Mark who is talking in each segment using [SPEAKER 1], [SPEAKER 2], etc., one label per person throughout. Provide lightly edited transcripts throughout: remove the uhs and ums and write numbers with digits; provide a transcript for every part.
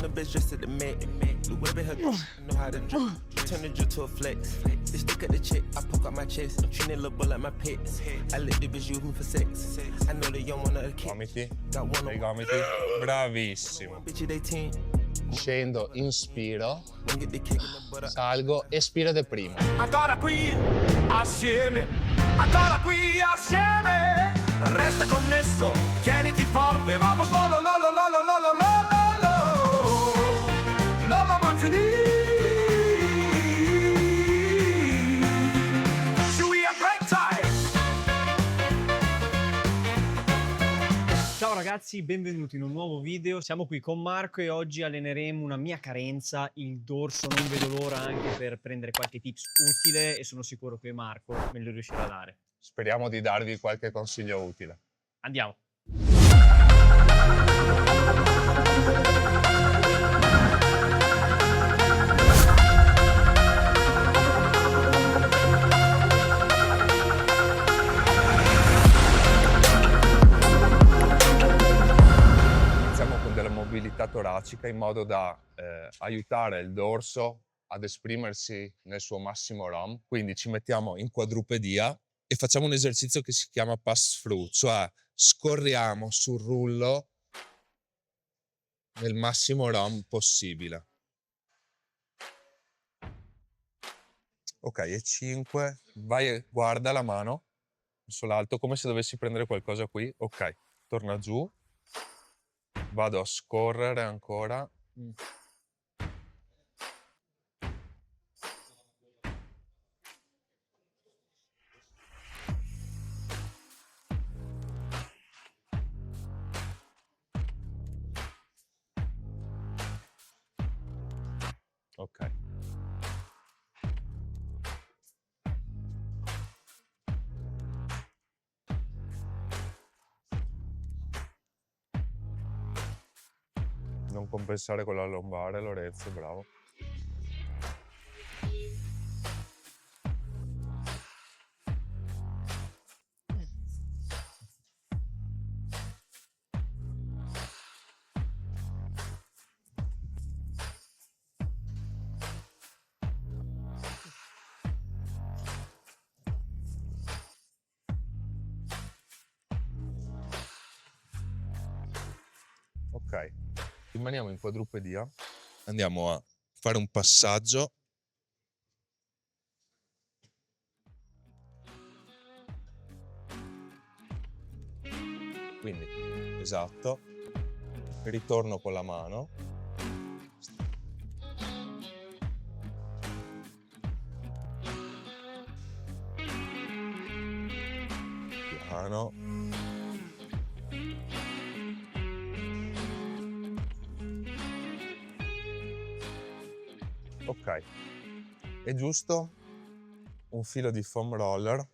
[SPEAKER 1] when the bitch dressed at the Met. The whip in her know how to drip. Turn the drip to a flex. Bitch stick at the check, I poke out my chest. Treat that little boy like my pets. I let the bitch use me for sex. I know they young wanna kick.
[SPEAKER 2] Gomiti,
[SPEAKER 1] Got one
[SPEAKER 2] dei gomiti, bravissimo.
[SPEAKER 1] bitch they 10.
[SPEAKER 2] Scendo, inspiro,
[SPEAKER 1] When get the cake in the butter.
[SPEAKER 2] salgo, espiro deprimo.
[SPEAKER 3] Ancora qui assieme, ancora qui assieme. Resta connesso, tieniti forte, vamos, lo lo lo lo lo lo lo lo lo lo lo mantieni. Should we have break time?
[SPEAKER 4] Ciao ragazzi, benvenuti in un nuovo video. Siamo qui con Marco e oggi alleneremo una mia carenza, il dorso. Non vedo l'ora anche per prendere qualche tips utile e sono sicuro che Marco me lo riuscirà a dare.
[SPEAKER 2] Speriamo di darvi qualche consiglio utile.
[SPEAKER 4] Andiamo!
[SPEAKER 2] Iniziamo con della mobilità toracica in modo da aiutare il dorso ad esprimersi nel suo massimo ROM. Quindi ci mettiamo in quadrupedia e facciamo un esercizio che si chiama pass through, cioè scorriamo sul rullo nel massimo ROM possibile. Ok, e 5, vai e guarda la mano verso l'alto come se dovessi prendere qualcosa qui. Ok, torna giù, vado a scorrere ancora. Ok. Non compensare con la lombare, Lorenzo, bravo. Ok, rimaniamo in quadrupedia, andiamo a fare un passaggio. Quindi, esatto, ritorno con la mano. Piano. Ok, è giusto un filo di foam roller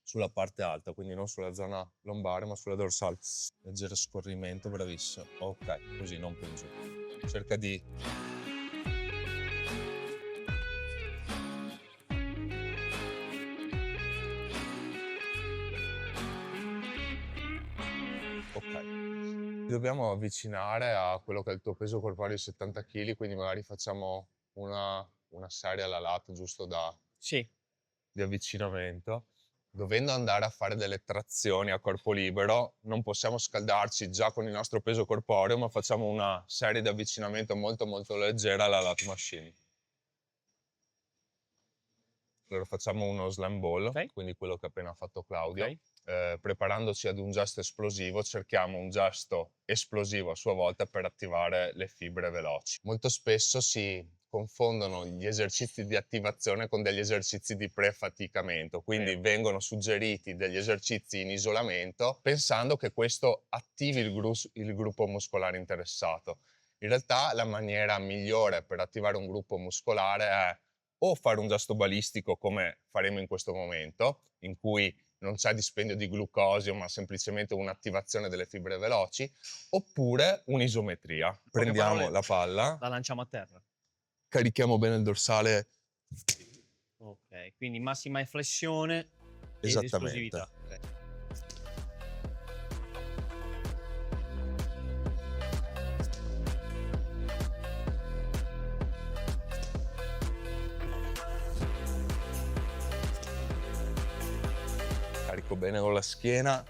[SPEAKER 2] sulla parte alta, quindi non sulla zona lombare ma sulla dorsale. Leggero scorrimento, bravissimo. Ok, così non più in giù. Cerca di... Ok, dobbiamo avvicinare a quello che è il tuo peso corporeo di 70 kg, quindi magari facciamo una serie alla lato giusto
[SPEAKER 4] Sì.
[SPEAKER 2] di avvicinamento. Dovendo andare a fare delle trazioni a corpo libero, non possiamo scaldarci già con il nostro peso corporeo, ma facciamo una serie di avvicinamento molto molto leggera alla lat machine. Allora facciamo uno slam ball,
[SPEAKER 4] Okay.
[SPEAKER 2] quindi quello che ha appena fatto Claudio.
[SPEAKER 4] Ok.
[SPEAKER 2] Preparandoci ad un gesto esplosivo, cerchiamo un gesto esplosivo a sua volta per attivare le fibre veloci. Molto spesso si confondono gli esercizi di attivazione con degli esercizi di prefaticamento, quindi vengono suggeriti degli esercizi in isolamento pensando che questo attivi il gruppo muscolare interessato. In realtà la maniera migliore per attivare un gruppo muscolare è o fare un gesto balistico come faremo in questo momento, in cui non c'è dispendio di glucosio ma semplicemente un'attivazione delle fibre veloci, oppure un'isometria. Prendiamo la palla,
[SPEAKER 4] La lanciamo a terra.
[SPEAKER 2] carichiamo bene il dorsale.
[SPEAKER 4] Ok, quindi massima flessione ed
[SPEAKER 2] Esattamente.
[SPEAKER 4] esplosività. Ok.
[SPEAKER 2] bene con la schiena.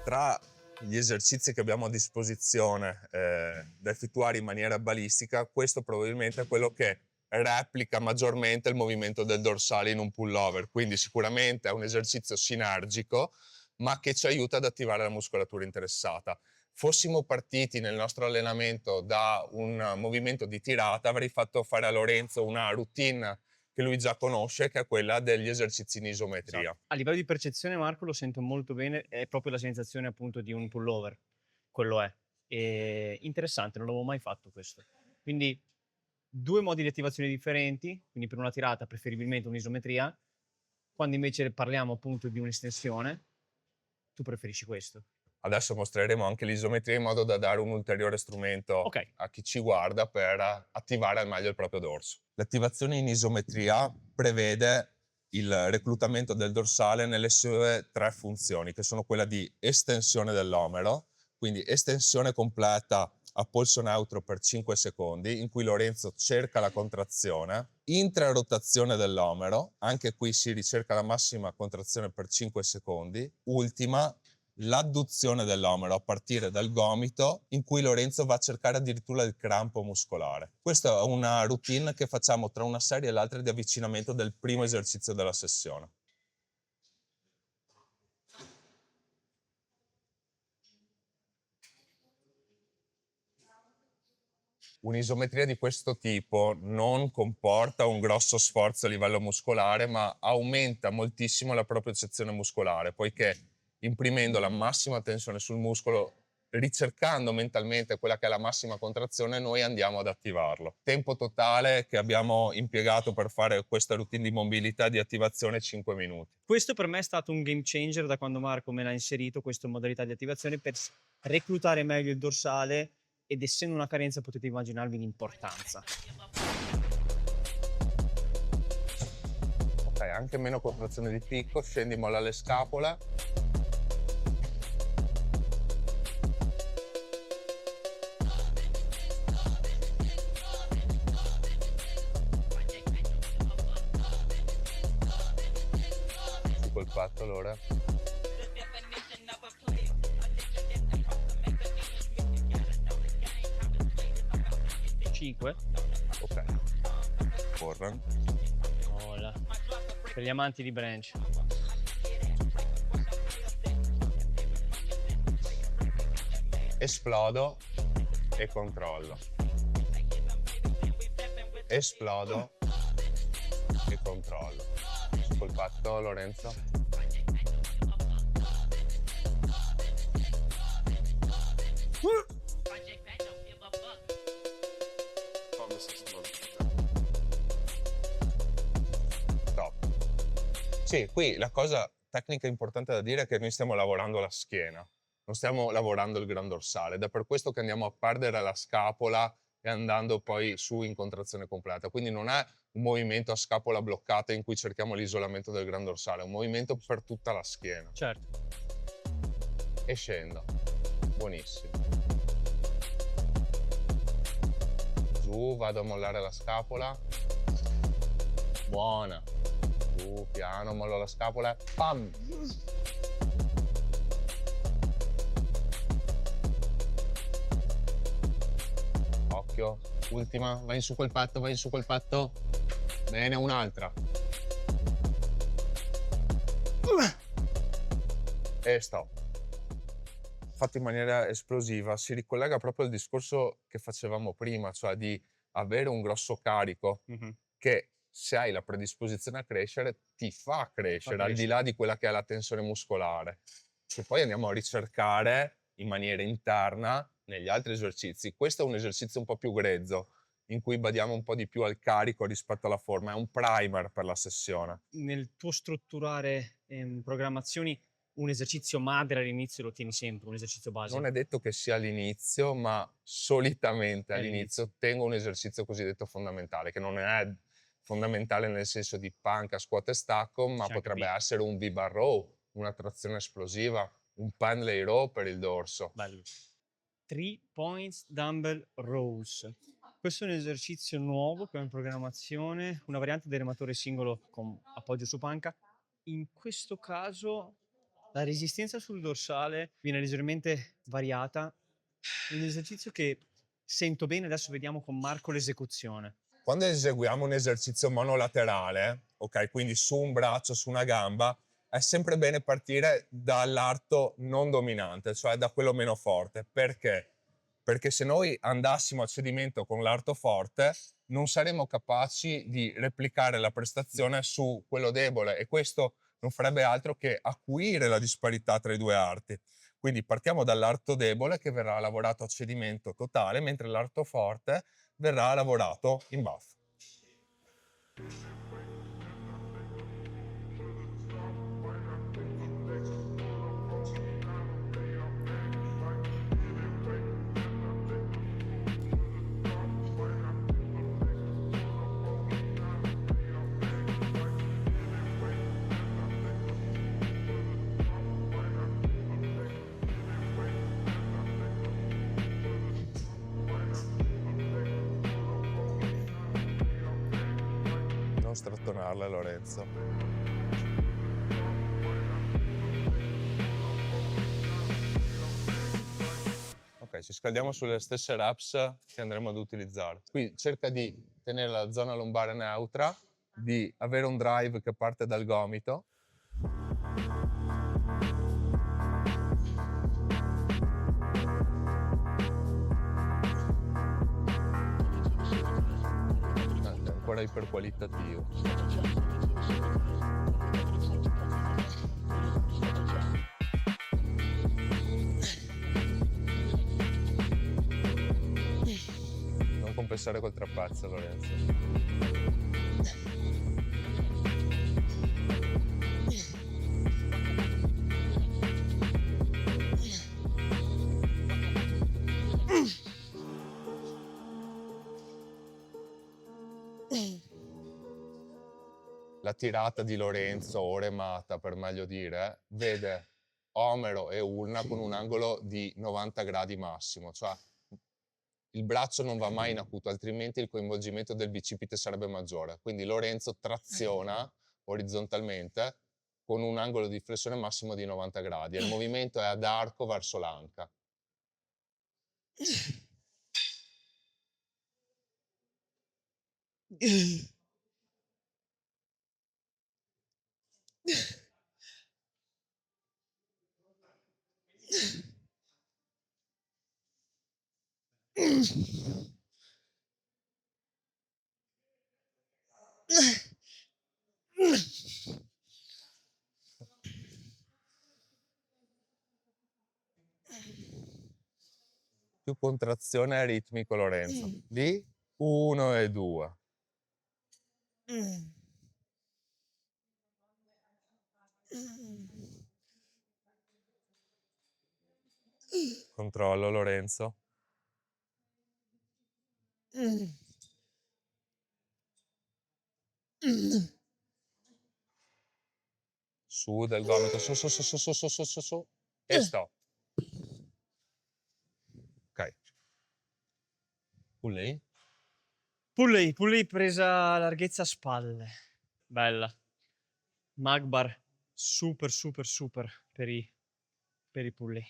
[SPEAKER 2] Tra gli esercizi che abbiamo a disposizione da effettuare in maniera balistica, questo probabilmente è quello che replica maggiormente il movimento del dorsale in un pullover, quindi sicuramente è un esercizio sinergico, ma che ci aiuta ad attivare la muscolatura interessata. Fossimo partiti nel nostro allenamento da un movimento di tirata, avrei fatto fare a Lorenzo una routine che lui già conosce, che è quella degli esercizi in isometria.
[SPEAKER 4] Esatto. A livello di percezione, Marco, lo sento molto bene, è proprio la sensazione appunto di un pullover, quello è. E interessante, non l'avevo mai fatto questo. Quindi 2 modi di attivazione differenti, quindi per una tirata preferibilmente un'isometria, quando invece parliamo appunto di un'estensione, tu preferisci questo.
[SPEAKER 2] Adesso mostreremo anche l'isometria in modo da dare un ulteriore strumento
[SPEAKER 4] Ok.
[SPEAKER 2] a chi ci guarda per attivare al meglio il proprio dorso. L'attivazione in isometria prevede il reclutamento del dorsale nelle sue 3 funzioni, che sono quella di estensione dell'omero, quindi estensione completa a polso neutro per 5 secondi, in cui Lorenzo cerca la contrazione, intrarotazione dell'omero, anche qui si ricerca la massima contrazione per 5 secondi, ultima, l'adduzione dell'omero a partire dal gomito, in cui Lorenzo va a cercare addirittura il crampo muscolare. Questa è una routine che facciamo tra una serie e l'altra di avvicinamento del primo esercizio della sessione. Un'isometria di questo tipo non comporta un grosso sforzo a livello muscolare, ma aumenta moltissimo la propria percezione muscolare, poiché imprimendo la massima tensione sul muscolo, ricercando mentalmente quella che è la massima contrazione, noi andiamo ad attivarlo. Tempo totale che abbiamo impiegato per fare questa routine di mobilità e di attivazione 5 minuti.
[SPEAKER 4] Questo per me è stato un game changer da quando Marco me l'ha inserito, questa modalità di attivazione per reclutare meglio il dorsale ed essendo una carenza potete immaginarvi l'importanza.
[SPEAKER 2] Ok, anche meno contrazione di picco, scendi, molla le scapole. Su col patto allora.
[SPEAKER 4] 5.
[SPEAKER 2] Ok. Corran.
[SPEAKER 4] Hola. Per gli amanti di branch.
[SPEAKER 2] Esplodo e controllo. Esplodo e controllo. Su col patto, Lorenzo. Top. Sì, qui la cosa tecnica importante da dire è che noi stiamo lavorando la schiena, non stiamo lavorando il gran dorsale, ed è per questo che andiamo a perdere la scapola e andando poi su in contrazione completa. Quindi non è un movimento a scapola bloccata in cui cerchiamo l'isolamento del gran dorsale, è un movimento per tutta la schiena.
[SPEAKER 4] Certo.
[SPEAKER 2] E scendo. Buonissimo. Giù, vado a mollare la scapola. Buona. Giù, piano, mollo la scapola. Pam! Occhio. Ultima. Vai in su quel patto, vai in su quel patto. Bene, un'altra. E stop. Fatto in maniera esplosiva, si ricollega proprio al discorso che facevamo prima, cioè di avere un grosso carico che, se hai la predisposizione a crescere, ti fa crescere, al di là di quella che è la tensione muscolare, che poi andiamo a ricercare in maniera interna negli altri esercizi. Questo è un esercizio un po' più grezzo, in cui badiamo un po' di più al carico rispetto alla forma, è un primer per la sessione.
[SPEAKER 4] Nel tuo strutturare programmazioni, un esercizio madre all'inizio lo tieni sempre, un esercizio base?
[SPEAKER 2] Non è detto che sia all'inizio, ma solitamente
[SPEAKER 4] È
[SPEAKER 2] all'inizio tengo un esercizio cosiddetto fondamentale, che non è fondamentale nel senso di panca, squat e stacco, ma
[SPEAKER 4] C'è anche
[SPEAKER 2] potrebbe
[SPEAKER 4] piccolo.
[SPEAKER 2] essere un V-bar row, una trazione esplosiva, un Pendlay row per il dorso.
[SPEAKER 4] Bello. 3 Points Dumbbell Rows. Questo è un esercizio nuovo che ho in programmazione, una variante del rematore singolo con appoggio su panca. In questo caso la resistenza sul dorsale viene leggermente variata. È un esercizio che sento bene, adesso vediamo con Marco l'esecuzione.
[SPEAKER 2] Quando eseguiamo un esercizio monolaterale, ok, quindi su un braccio, su una gamba, è sempre bene partire dall'arto non dominante, cioè da quello meno forte. Perché? Perché se noi andassimo a cedimento con l'arto forte, non saremmo capaci di replicare la prestazione su quello debole e questo non farebbe altro che acuire la disparità tra i due arti. Quindi partiamo dall'arto debole che verrà lavorato a cedimento totale, mentre l'arto forte verrà lavorato in basso. Non strattonarle, Lorenzo. Ok, ci scaldiamo sulle stesse reps che andremo ad utilizzare. Qui cerca di tenere la zona lombare neutra, di avere un drive che parte dal gomito. È ancora iperqualitativo. Non compensare col trapezzo, Lorenzo. La tirata di Lorenzo, o remata per meglio dire, vede omero e ulna con un angolo di 90 gradi massimo, cioè il braccio non va mai in acuto, altrimenti il coinvolgimento del bicipite sarebbe maggiore. Quindi Lorenzo traziona orizzontalmente con un angolo di flessione massimo di 90 gradi e il movimento è ad arco verso l'anca. Più contrazione aritmico, Lorenzo. Di 1 e 2. Controllo, Lorenzo. Su del gomito, su. E stop. Ok. Pulley.
[SPEAKER 4] Pulley presa larghezza spalle. Bella. Magbar super per i pulley.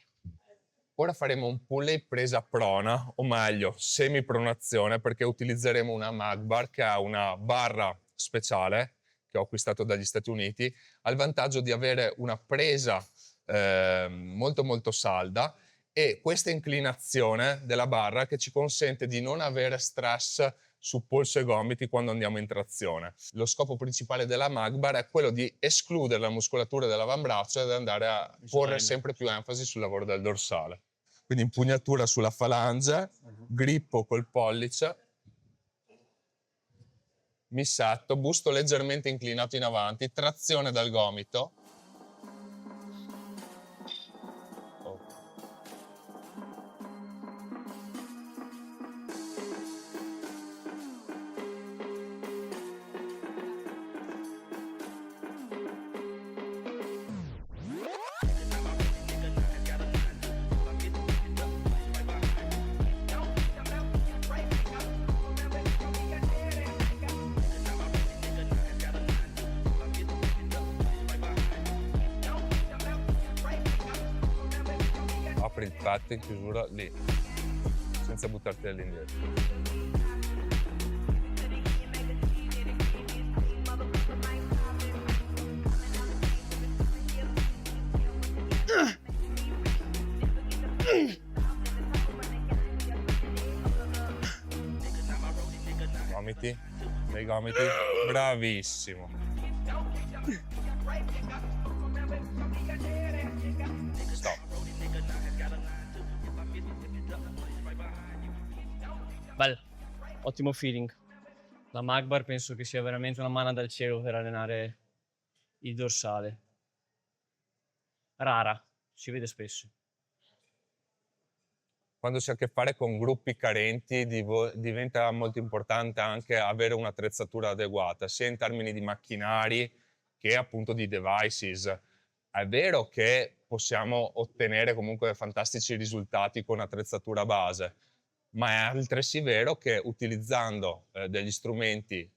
[SPEAKER 2] Ora faremo un pulley presa prona, o meglio, semipronazione, perché utilizzeremo una Magbar che ha una barra speciale che ho acquistato dagli Stati Uniti, ha il vantaggio di avere una presa molto salda e questa inclinazione della barra che ci consente di non avere stress su polso e gomiti quando andiamo in trazione. Lo scopo principale della Magbar è quello di escludere la muscolatura dell'avambraccio ed andare a porre sempre più enfasi sul lavoro del dorsale. Quindi impugnatura sulla falange, grippo col pollice, missetto, busto leggermente inclinato in avanti, trazione dal gomito. apri il petto in chiusura lì, senza buttarti all'indietro. Gomiti, dei gomiti, bravissimo. Stop.
[SPEAKER 4] Bello, ottimo feeling. La Magbar penso che sia veramente una manna dal cielo per allenare il dorsale. Rara, si vede spesso.
[SPEAKER 2] Quando si ha a che fare con gruppi carenti diventa molto importante anche avere un'attrezzatura adeguata, sia in termini di macchinari che appunto di devices. È vero che possiamo ottenere comunque fantastici risultati con attrezzatura base, ma è altresì vero che utilizzando degli strumenti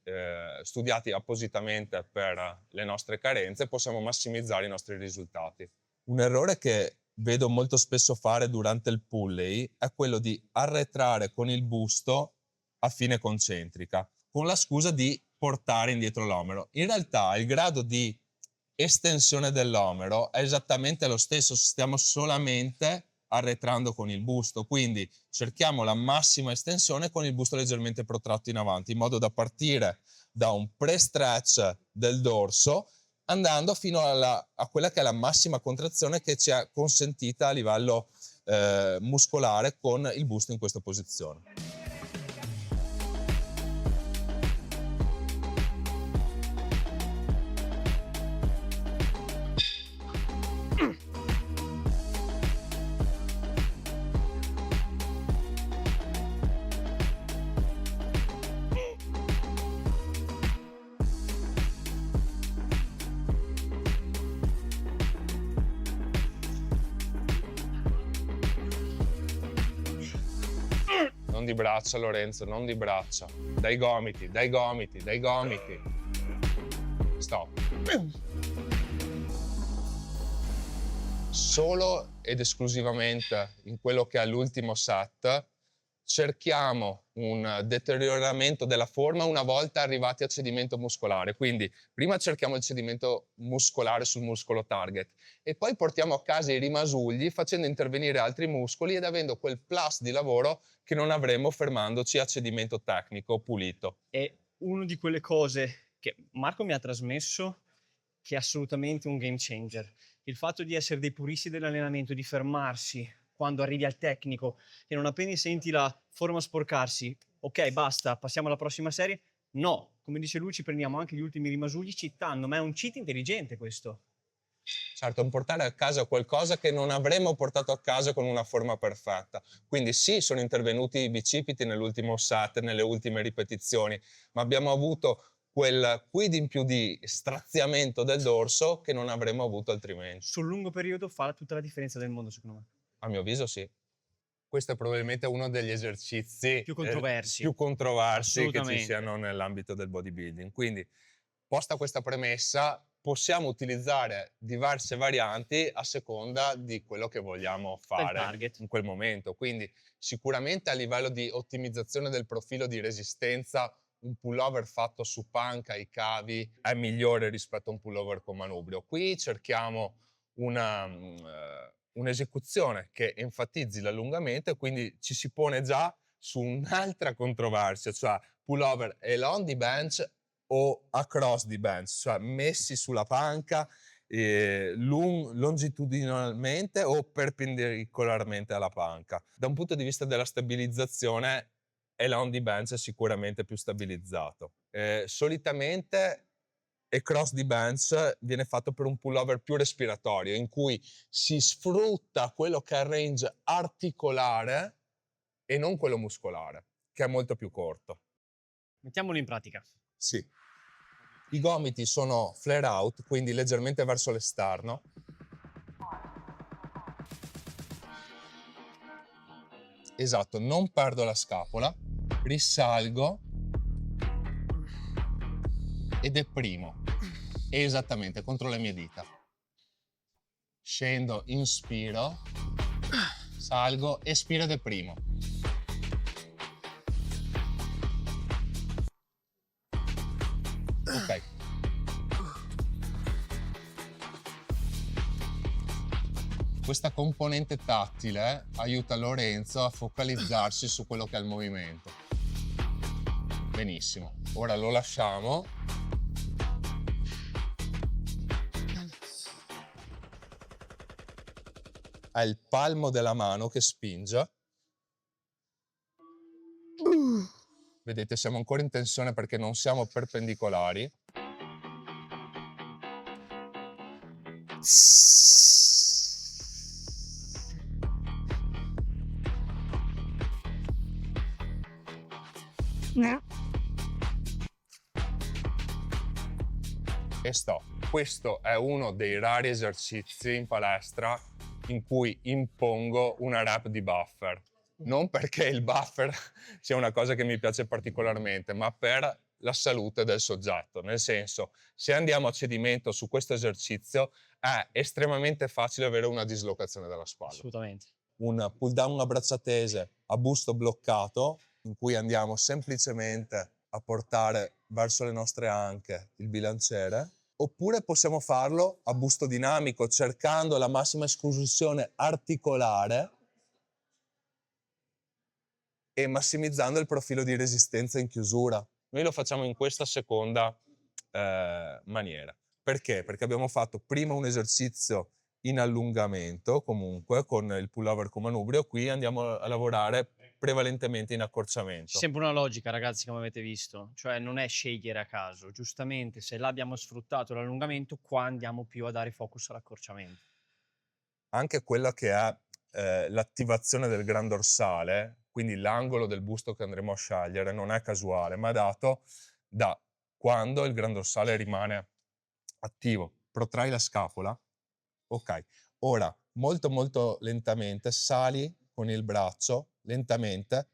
[SPEAKER 2] studiati appositamente per le nostre carenze possiamo massimizzare i nostri risultati. Un errore che vedo molto spesso fare durante il pulley è quello di arretrare con il busto a fine concentrica, con la scusa di portare indietro l'omero. In realtà il grado di estensione dell'omero è esattamente lo stesso, stiamo solamente arretrando con il busto, quindi cerchiamo la massima estensione con il busto leggermente protratto in avanti, in modo da partire da un pre-stretch del dorso andando fino a quella che è la massima contrazione che ci è consentita a livello muscolare con il busto in questa posizione. Non di braccia, Lorenzo, non di braccia. Dai gomiti, dai gomiti, dai gomiti. Stop. Solo ed esclusivamente in quello che è l'ultimo set cerchiamo un deterioramento della forma una volta arrivati a cedimento muscolare. Quindi prima cerchiamo il cedimento muscolare sul muscolo target e poi portiamo a casa i rimasugli facendo intervenire altri muscoli ed avendo quel plus di lavoro che non avremo fermandoci a cedimento tecnico pulito.
[SPEAKER 4] È una di quelle cose che Marco mi ha trasmesso che è assolutamente un game changer. Il fatto di essere dei puristi dell'allenamento, di fermarsi quando arrivi al tecnico e non appena senti la forma sporcarsi, ok, basta, passiamo alla prossima serie. No, come dice lui, ci prendiamo anche gli ultimi rimasugli cheatando, ma è un cheat intelligente questo.
[SPEAKER 2] Certo, portare a casa qualcosa che non avremmo portato a casa con una forma perfetta. Quindi sì, sono intervenuti i bicipiti nell'ultimo set, nelle ultime ripetizioni, ma abbiamo avuto quel quid in più di straziamento del dorso che non avremmo avuto altrimenti.
[SPEAKER 4] Sul lungo periodo fa tutta la differenza del mondo, secondo me.
[SPEAKER 2] A mio avviso sì. Questo è probabilmente uno degli esercizi
[SPEAKER 4] Più controversi.
[SPEAKER 2] più controversi che ci
[SPEAKER 4] Assolutamente.
[SPEAKER 2] siano nell'ambito del bodybuilding. Quindi, posta questa premessa, possiamo utilizzare diverse varianti a seconda di quello che vogliamo fare
[SPEAKER 4] target.
[SPEAKER 2] in quel momento. Quindi sicuramente a livello di ottimizzazione del profilo di resistenza un pullover fatto su panca ai cavi è migliore rispetto a un pullover con manubrio. Qui cerchiamo un'esecuzione che enfatizzi l'allungamento e quindi ci si pone già su un'altra controversia, cioè pullover along the bench o across the bench, cioè messi sulla panca longitudinalmente o perpendicolarmente alla panca. Da un punto di vista della stabilizzazione along the bench è sicuramente più stabilizzato. Solitamente across the bench viene fatto per un pullover più respiratorio, in cui si sfrutta quello che è il range articolare e non quello muscolare, che è molto più corto.
[SPEAKER 4] Mettiamolo in pratica.
[SPEAKER 2] Sì. I gomiti sono flare out, quindi leggermente verso l'esterno. Esatto, non perdo la scapola, risalgo e deprimo. Esattamente, contro le mie dita. Scendo, inspiro, salgo, espiro ed primo. Ok. Questa componente tattile aiuta Lorenzo a focalizzarsi su quello che è il movimento. Benissimo. Ora lo lasciamo. Ha il palmo della mano che spinge. Vedete, siamo ancora in tensione perché non siamo perpendicolari. E sto. Questo è uno dei rari esercizi in palestra in cui impongo una rep di buffer. Non perché il buffer sia una cosa che mi piace particolarmente, ma per la salute del soggetto. Nel senso, se andiamo a cedimento su questo esercizio, è estremamente facile avere una dislocazione della spalla.
[SPEAKER 4] Assolutamente.
[SPEAKER 2] Un pull down a braccia tese a busto bloccato, in cui andiamo semplicemente a portare verso le nostre anche il bilanciere, oppure possiamo farlo a busto dinamico, cercando la massima esclusione articolare e massimizzando il profilo di resistenza in chiusura. Noi lo facciamo in questa seconda maniera. Perché? Perché abbiamo fatto prima un esercizio in allungamento, comunque, con il pullover con manubrio. Qui andiamo a lavorare prevalentemente in accorciamento.
[SPEAKER 4] C'è sempre una logica, ragazzi, come avete visto, cioè non è scegliere a caso. Giustamente, se là abbiamo sfruttato l'allungamento, qua andiamo più a dare focus all'accorciamento.
[SPEAKER 2] Anche quella che è l'attivazione del gran dorsale, quindi l'angolo del busto che andremo a scegliere, non è casuale, ma è dato da quando il gran dorsale rimane attivo. Protrai la scapola. Ok, ora molto molto lentamente sali con il braccio, lentamente.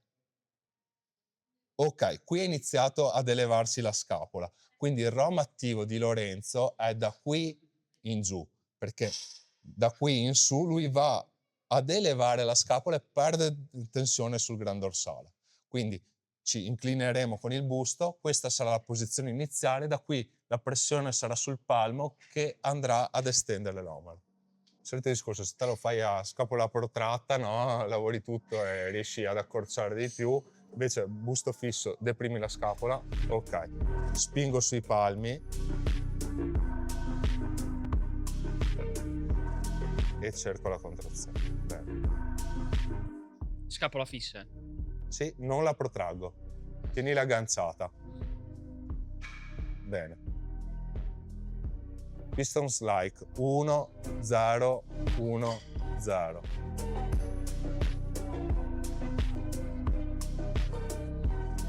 [SPEAKER 2] Ok, qui è iniziato ad elevarsi la scapola, quindi il ROM attivo di Lorenzo è da qui in giù, perché da qui in su lui va ad elevare la scapola e perde tensione sul gran dorsale. Quindi ci inclineremo con il busto, questa sarà la posizione iniziale, da qui la pressione sarà sul palmo che andrà ad estendere l'omero. Solito discorso, se te lo fai a scapola protratta, no? Lavori tutto e riesci ad accorciare di più, invece busto fisso, deprimi la scapola, ok, spingo sui palmi e cerco la contrazione. Bene.
[SPEAKER 4] Scapola fissa.
[SPEAKER 2] Sì, non la protraggo, tieni la ganciata. Bene. Pistons like 1, 0, 1, 0.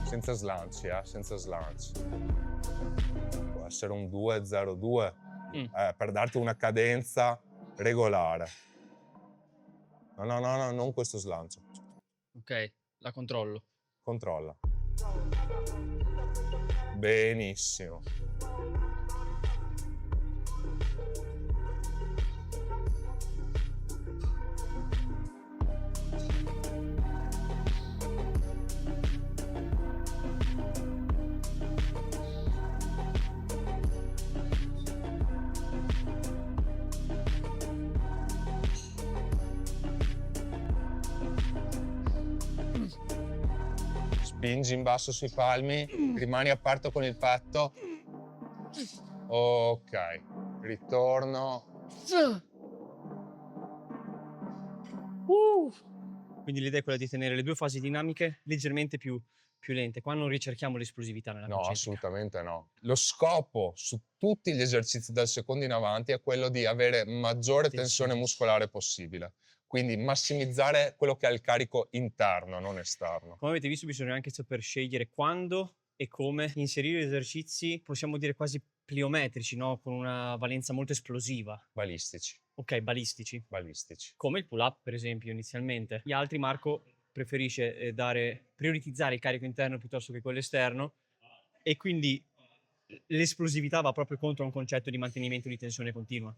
[SPEAKER 2] Senza slanci, senza slanci. Può essere un 2, 0, 2, per darti una cadenza regolare. No, non questo slancio.
[SPEAKER 4] Ok, la controllo.
[SPEAKER 2] Controlla. Benissimo. Spingi in basso sui palmi, rimani aperto con il petto. Ok, ritorno.
[SPEAKER 4] Quindi l'idea è quella di tenere le due fasi dinamiche leggermente più lente. Qua non ricerchiamo l'esplosività nella
[SPEAKER 2] No,
[SPEAKER 4] concentrica.
[SPEAKER 2] assolutamente no. Lo scopo su tutti gli esercizi dal secondo in avanti è quello di avere maggiore tensione muscolare possibile. Quindi massimizzare quello che è il carico interno, non esterno.
[SPEAKER 4] Come avete visto, bisogna anche saper scegliere quando e come inserire esercizi, possiamo dire quasi pliometrici, no? Con una valenza molto esplosiva.
[SPEAKER 2] Balistici,
[SPEAKER 4] Ok, balistici.
[SPEAKER 2] balistici.
[SPEAKER 4] Come il pull-up, per esempio, inizialmente. Gli altri, Marco preferisce prioritizzare il carico interno piuttosto che quello esterno, e quindi l'esplosività va proprio contro un concetto di mantenimento di tensione continua.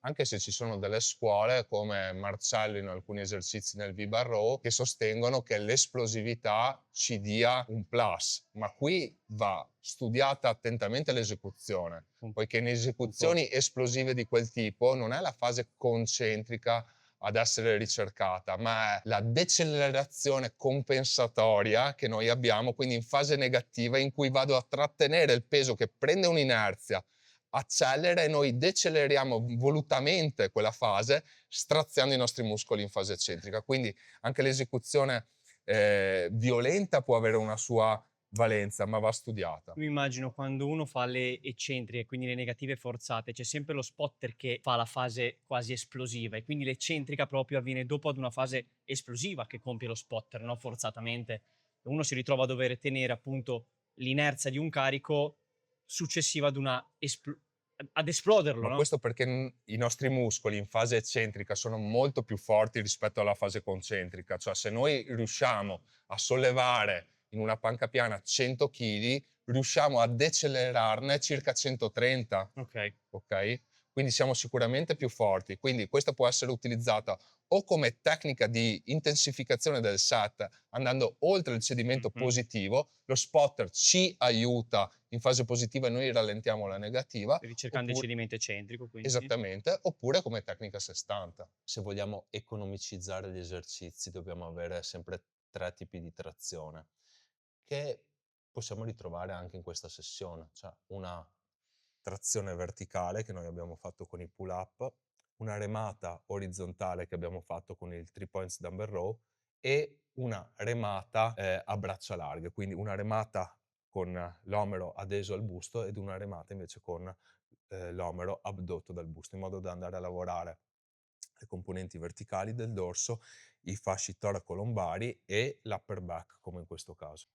[SPEAKER 2] anche se ci sono delle scuole come Marcello in alcuni esercizi nel V-bar row che sostengono che l'esplosività ci dia un plus, ma qui va studiata attentamente l'esecuzione, poiché in esecuzioni esplosive di quel tipo non è la fase concentrica ad essere ricercata, ma è la decelerazione compensatoria che noi abbiamo, quindi in fase negativa, in cui vado a trattenere il peso che prende un'inerzia, accelera e noi deceleriamo volutamente quella fase, straziando i nostri muscoli in fase eccentrica. Quindi anche l'esecuzione violenta può avere una sua valenza, ma va studiata.
[SPEAKER 4] Mi immagino quando uno fa le eccentriche, quindi le negative forzate, c'è sempre lo spotter che fa la fase quasi esplosiva e quindi l'eccentrica proprio avviene dopo ad una fase esplosiva che compie lo spotter, no? Forzatamente. Uno si ritrova a dover tenere appunto l'inerzia di un carico successiva ad ad esploderlo,
[SPEAKER 2] Ma
[SPEAKER 4] no?
[SPEAKER 2] questo perché i nostri muscoli in fase eccentrica sono molto più forti rispetto alla fase concentrica. Cioè, se noi riusciamo a sollevare in una panca piana 100 kg, riusciamo a decelerarne circa 130.
[SPEAKER 4] Ok.
[SPEAKER 2] Ok? Quindi siamo sicuramente più forti. Quindi questa può essere utilizzata o come tecnica di intensificazione del set, andando oltre il cedimento positivo. Lo spotter ci aiuta in fase positiva e noi rallentiamo la negativa.
[SPEAKER 4] Ricercando il cedimento eccentrico, quindi.
[SPEAKER 2] Esattamente, oppure come tecnica a sé stante.
[SPEAKER 5] Se vogliamo economicizzare gli esercizi dobbiamo avere sempre 3 tipi di trazione che possiamo ritrovare anche in questa sessione, cioè una
[SPEAKER 2] Trazione verticale che noi abbiamo fatto con i pull up, una remata orizzontale che abbiamo fatto con il 3 points dumbbell row e una remata a braccia larghe, quindi una remata con l'omero adeso al busto ed una remata invece con l'omero abdotto dal busto, in modo da andare a lavorare le componenti verticali del dorso, i fasci toracolombari e l'upper back, come in questo caso.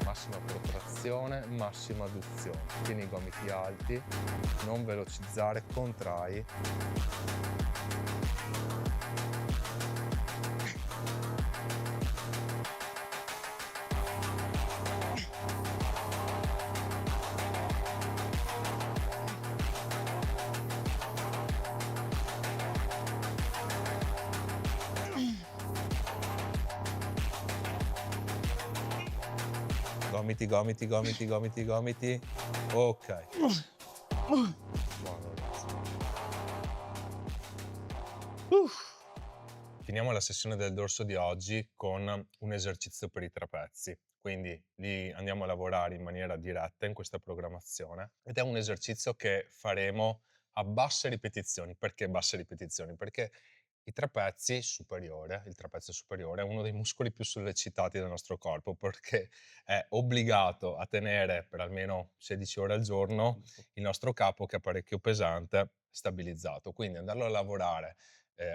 [SPEAKER 2] Massima protrazione, massima adduzione. Tieni i gomiti alti, non velocizzare, contrai. Gomiti, gomiti, gomiti, gomiti, gomiti. Ok. Buono, ragazzi. Finiamo la sessione del dorso di oggi con un esercizio per i trapezi. Quindi li andiamo a lavorare in maniera diretta in questa programmazione ed è un esercizio che faremo a basse ripetizioni. Perché basse ripetizioni? Perché il trapezio superiore è uno dei muscoli più sollecitati del nostro corpo perché è obbligato a tenere per almeno 16 ore al giorno il nostro capo, che è parecchio pesante, stabilizzato. Quindi andarlo a lavorare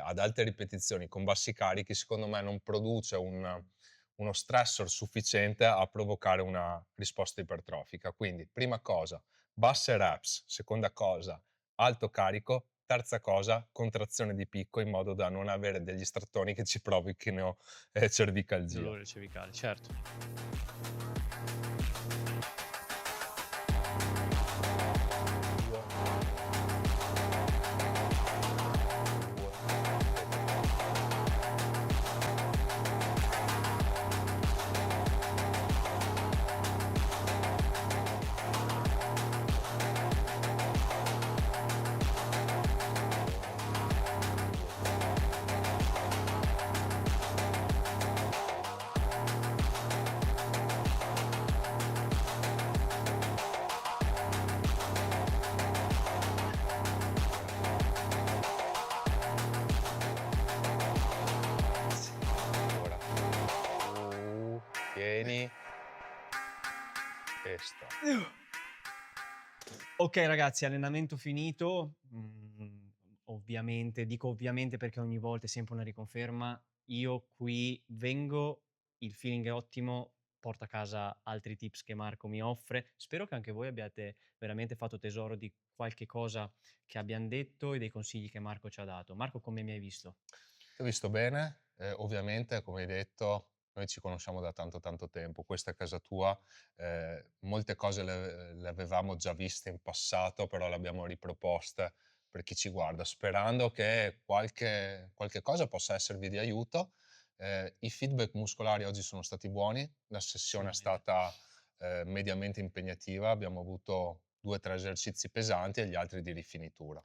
[SPEAKER 2] ad alte ripetizioni con bassi carichi, secondo me non produce uno stressor sufficiente a provocare una risposta ipertrofica. Quindi, prima cosa, basse reps; seconda cosa, alto carico; terza cosa, contrazione di picco, in modo da non avere degli strattoni che ci provochino cervicalgia.
[SPEAKER 4] Dolore cervicale, certo.
[SPEAKER 2] Tieni e sta.
[SPEAKER 4] Ok ragazzi, allenamento finito. Ovviamente, dico ovviamente perché ogni volta è sempre una riconferma. Io qui vengo, il feeling è ottimo, porto a casa altri tips che Marco mi offre. Spero che anche voi abbiate veramente fatto tesoro di qualche cosa che abbiamo detto e dei consigli che Marco ci ha dato. Marco, come mi hai visto?
[SPEAKER 2] Ti ho visto bene, ovviamente, come hai detto, noi ci conosciamo da tanto tempo, questa è casa tua, molte cose le avevamo già viste in passato, però le abbiamo riproposte per chi ci guarda, sperando che qualche cosa possa esservi di aiuto. I feedback muscolari oggi sono stati buoni, la sessione è stata mediamente impegnativa, abbiamo avuto 2-3 esercizi pesanti e gli altri di rifinitura.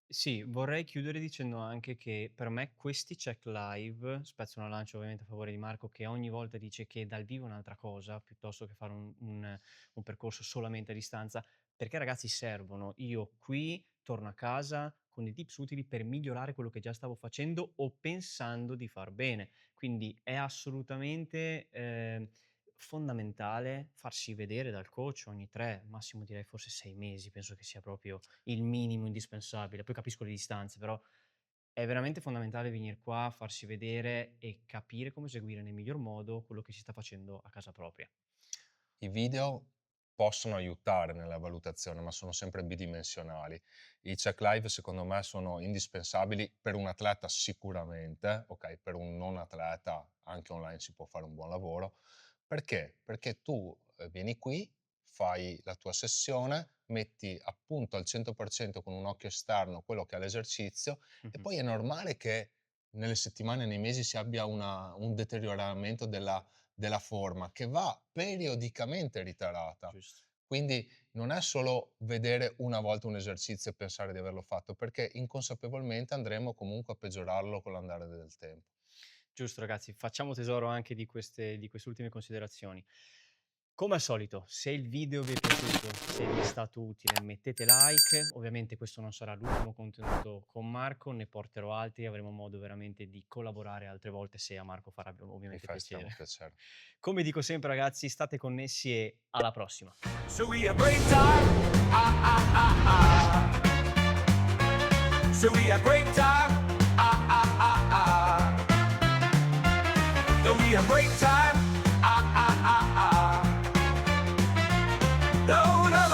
[SPEAKER 4] Sì, vorrei chiudere dicendo anche che per me questi check live, spezzo una lancia ovviamente a favore di Marco che ogni volta dice che dal vivo è un'altra cosa, piuttosto che fare un percorso solamente a distanza, perché ragazzi servono. Io qui torno a casa con dei tips utili per migliorare quello che già stavo facendo o pensando di far bene. Quindi è assolutamente fondamentale farsi vedere dal coach ogni 3, massimo direi forse 6 mesi, penso che sia proprio il minimo indispensabile. Poi capisco le distanze, però è veramente fondamentale venire qua, farsi vedere e capire come eseguire nel miglior modo quello che si sta facendo a casa propria.
[SPEAKER 2] I video possono aiutare nella valutazione, ma sono sempre bidimensionali. I check live secondo me sono indispensabili per un atleta sicuramente, ok, per un non atleta anche online si può fare un buon lavoro. Perché? Perché tu vieni qui, fai la tua sessione, metti appunto al 100% con un occhio esterno quello che è l'esercizio e poi è normale che nelle settimane, nei mesi si abbia un deterioramento della forma che va periodicamente ritarata.
[SPEAKER 4] Giusto.
[SPEAKER 2] Quindi non è solo vedere una volta un esercizio e pensare di averlo fatto, perché inconsapevolmente andremo comunque a peggiorarlo con l'andare del tempo.
[SPEAKER 4] Giusto ragazzi, facciamo tesoro anche di queste ultime considerazioni. Come al solito, se il video vi è piaciuto, se vi è stato utile, mettete like. Ovviamente questo non sarà l'ultimo contenuto con Marco, ne porterò altri, avremo modo veramente di collaborare altre volte se a Marco farà
[SPEAKER 2] Mi
[SPEAKER 4] ovviamente
[SPEAKER 2] fa estremo
[SPEAKER 4] piacere.
[SPEAKER 2] piacere.
[SPEAKER 4] Come dico sempre ragazzi, state connessi e alla prossima.
[SPEAKER 3] So we have great time. Ah, ah, ah, ah. So we have great time. Ah, ah, ah, ah. So we have great time. Ah, ah, ah, ah. No, no.